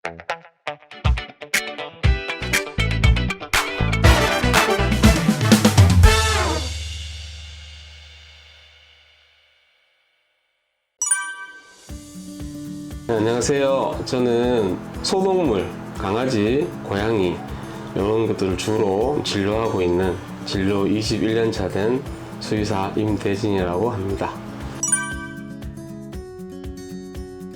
네, 안녕하세요. 저는 소동물, 강아지, 고양이 이런 것들을 주로 진료하고 있는 진료 21년차 된 수의사 임대진이라고 합니다.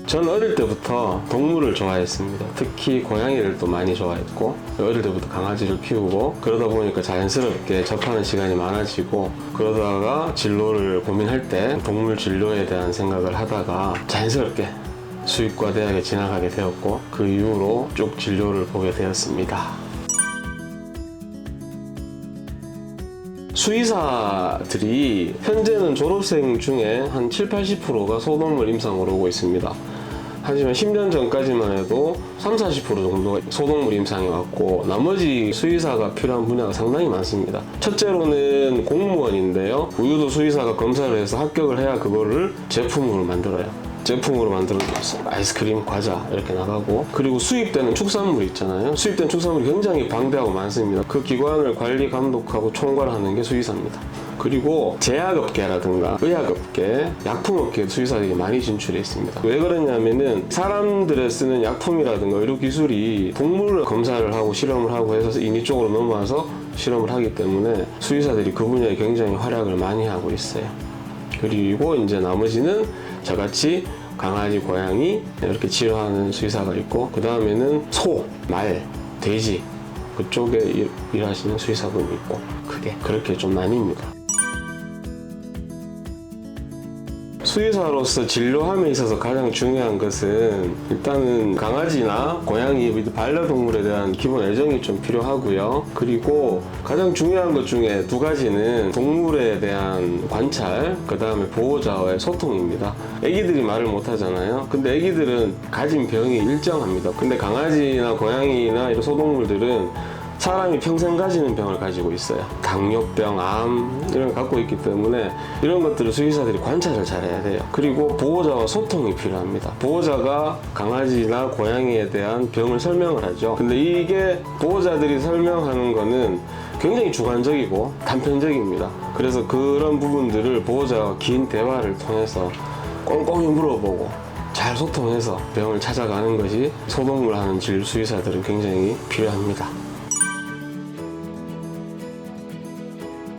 저는 어릴 때부터 동물을 좋아했습니다. 특히 고양이를 또 많이 좋아했고, 어릴 때부터 강아지를 키우고, 그러다 보니까 자연스럽게 접하는 시간이 많아지고, 그러다가 진로를 고민할 때 동물 진료에 대한 생각을 하다가 자연스럽게 수의과 대학에 진학하게 되었고, 그 이후로 쭉 진료를 보게 되었습니다. 수의사들이 현재는 졸업생 중에 한 70~80%가 소동물 임상으로 오고 있습니다. 하지만 10년 전까지만 해도 30~40% 정도가 소동물 임상이 왔고, 나머지 수의사가 필요한 분야가 상당히 많습니다. 첫째로는 공무원인데요. 우유도 수의사가 검사를 해서 합격을 해야 그거를 제품으로 만들어요. 제품으로 만들어서 아이스크림, 과자 이렇게 나가고, 그리고 수입되는 축산물 있잖아요. 수입된 축산물이 굉장히 방대하고 많습니다. 그 기관을 관리, 감독하고 총괄하는 게 수의사입니다. 그리고 제약업계라든가 의약업계, 약품업계 수의사들이 많이 진출해 있습니다. 왜 그러냐면은 사람들의 쓰는 약품이라든가 의료기술이 동물을 검사를 하고 실험을 하고 해서 인위 쪽으로 넘어와서 실험을 하기 때문에 수의사들이 그 분야에 굉장히 활약을 많이 하고 있어요. 그리고 이제 나머지는 저같이 강아지, 고양이 이렇게 치료하는 수의사가 있고, 그 다음에는 소, 말, 돼지 그쪽에 일하시는 수의사분이 있고, 크게 그렇게 좀 나뉩니다. 수의사로서 진료함에 있어서 가장 중요한 것은 일단은 강아지나 고양이, 반려동물에 대한 기본 애정이 좀 필요하고요. 그리고 가장 중요한 것 중에 두 가지는 동물에 대한 관찰, 그 다음에 보호자와의 소통입니다. 애기들이 말을 못 하잖아요. 근데 애기들은 가진 병이 일정합니다. 근데 강아지나 고양이나 이런 소동물들은 사람이 평생 가지는 병을 가지고 있어요. 당뇨병, 암 이런 걸 갖고 있기 때문에 이런 것들을 수의사들이 관찰을 잘해야 돼요. 그리고 보호자와 소통이 필요합니다. 보호자가 강아지나 고양이에 대한 병을 설명을 하죠. 근데 이게 보호자들이 설명하는 거는 굉장히 주관적이고 단편적입니다. 그래서 그런 부분들을 보호자와 긴 대화를 통해서 꼼꼼히 물어보고 잘 소통해서 병을 찾아가는 것이 소동물 하는 수의사들은 굉장히 필요합니다.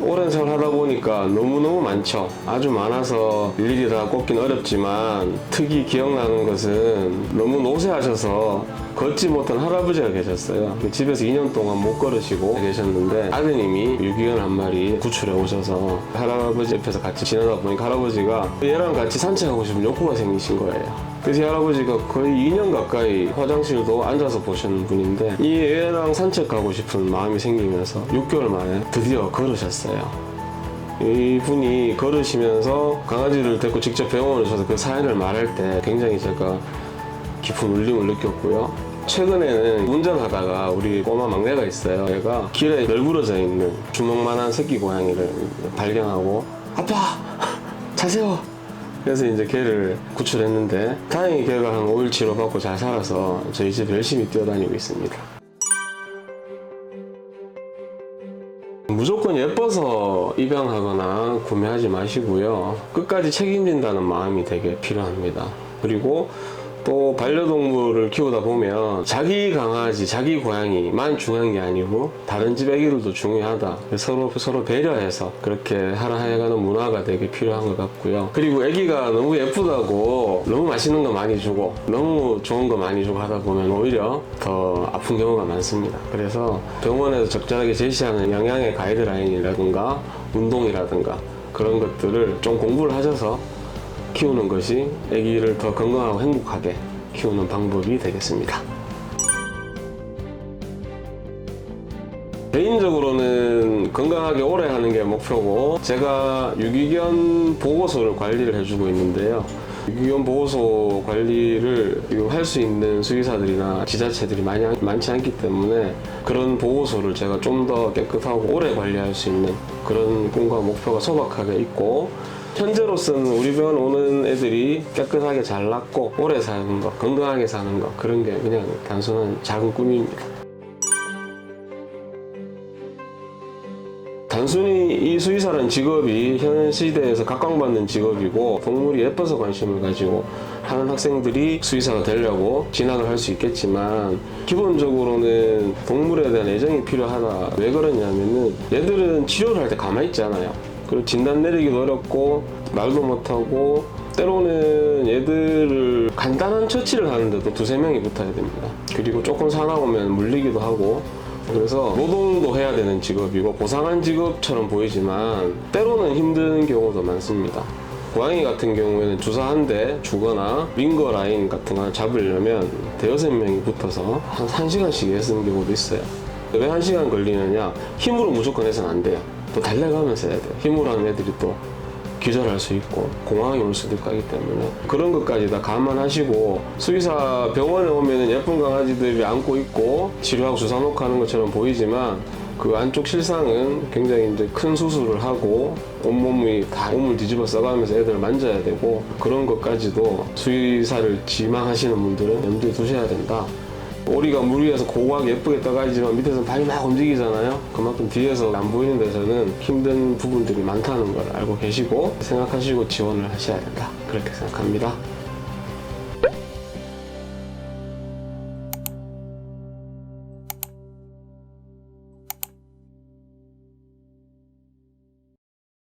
오랜 세월 하다 보니까 너무너무 많죠. 아주 많아서 일일이 다 꼽긴 어렵지만, 특히 기억나는 것은 너무 노쇠하셔서 걷지 못한 할아버지가 계셨어요. 집에서 2년 동안 못 걸으시고 계셨는데, 아드님이 유기견 한 마리 구출해 오셔서 할아버지 옆에서 같이 지내다 보니까 할아버지가 얘랑 같이 산책하고 싶은 욕구가 생기신 거예요. 그래서 할아버지가 거의 2년 가까이 화장실도 앉아서 보시는 분인데, 이 애랑 산책하고 싶은 마음이 생기면서 6개월 만에 드디어 걸으셨어요. 이분이 걸으시면서 강아지를 데리고 직접 병원에 오셔서 그 사연을 말할 때 굉장히 제가 깊은 울림을 느꼈고요. 최근에는 운전하다가 우리 꼬마 막내가 있어요. 얘가 길에 널브러져 있는 주먹만한 새끼 고양이를 발견하고, 아빠! 차 세워! 그래서 이제 걔를 구출했는데, 다행히 걔가 한 5일 치료받고 잘 살아서 저희 집에 열심히 뛰어다니고 있습니다. 무조건 예뻐서 입양하거나 구매하지 마시고요. 끝까지 책임진다는 마음이 되게 필요합니다. 그리고 또 반려동물을 키우다 보면 자기 강아지, 자기 고양이만 중요한 게 아니고 다른 집 애기들도 중요하다. 서로 배려해서 그렇게 하나 해가는 문화가 되게 필요한 것 같고요. 그리고 애기가 너무 예쁘다고 너무 맛있는 거 많이 주고 너무 좋은 거 많이 주고 하다 보면 오히려 더 아픈 경우가 많습니다. 그래서 병원에서 적절하게 제시하는 영양의 가이드라인이라든가 운동이라든가 그런 것들을 좀 공부를 하셔서 키우는 것이 아기를 더 건강하고 행복하게 키우는 방법이 되겠습니다. 개인적으로는 건강하게 오래 하는 게 목표고, 제가 유기견 보호소를 관리를 해주고 있는데요. 유기견 보호소 관리를 할 수 있는 수의사들이나 지자체들이 많지 않기 때문에 그런 보호소를 제가 좀 더 깨끗하고 오래 관리할 수 있는 그런 꿈과 목표가 소박하게 있고, 현재로서는 우리 병원 오는 애들이 깨끗하게 잘 낫고 오래 사는 거, 건강하게 사는 거, 그런 게 그냥 단순한 작은 꿈입니다. 단순히 이 수의사라는 직업이 현 시대에서 각광받는 직업이고 동물이 예뻐서 관심을 가지고 하는 학생들이 수의사가 되려고 진학을 할 수 있겠지만 기본적으로는 동물에 대한 애정이 필요하다. 왜 그러냐면은 얘들은 치료를 할 때 가만히 있지 않아요. 그리고 진단 내리기도 어렵고 말도 못하고 때로는 얘들을 간단한 처치를 하는데도 두세 명이 붙어야 됩니다. 그리고 조금 사나우면 물리기도 하고 그래서 노동도 해야 되는 직업이고 고상한 직업처럼 보이지만 때로는 힘든 경우도 많습니다. 고양이 같은 경우에는 주사 한 대 주거나 링거 라인 같은 거 잡으려면 대여섯 명이 붙어서 한 1시간씩 애쓰는 경우도 있어요. 왜 1시간 걸리느냐? 힘으로 무조건 해서는 안 돼요. 또 달려가면서 해야 돼요. 힘으로 하는 애들이 또 기절할 수 있고 공황이 올 수도 있고 하기 때문에 그런 것까지 다 감안하시고 수의사 병원에 오면 예쁜 강아지들이 안고 있고 치료하고 주사 놓고 하는 것처럼 보이지만 그 안쪽 실상은 굉장히 이제 큰 수술을 하고 온몸이 다 몸을 뒤집어 써가면서 애들을 만져야 되고 그런 것까지도 수의사를 지망하시는 분들은 염두에 두셔야 된다. 오리가 물 위에서 고고하게 예쁘게 떠가지만 밑에서 발이 막 움직이잖아요. 그만큼 뒤에서 안 보이는 데서는 힘든 부분들이 많다는 걸 알고 계시고 생각하시고 지원을 하셔야 된다. 그렇게 생각합니다.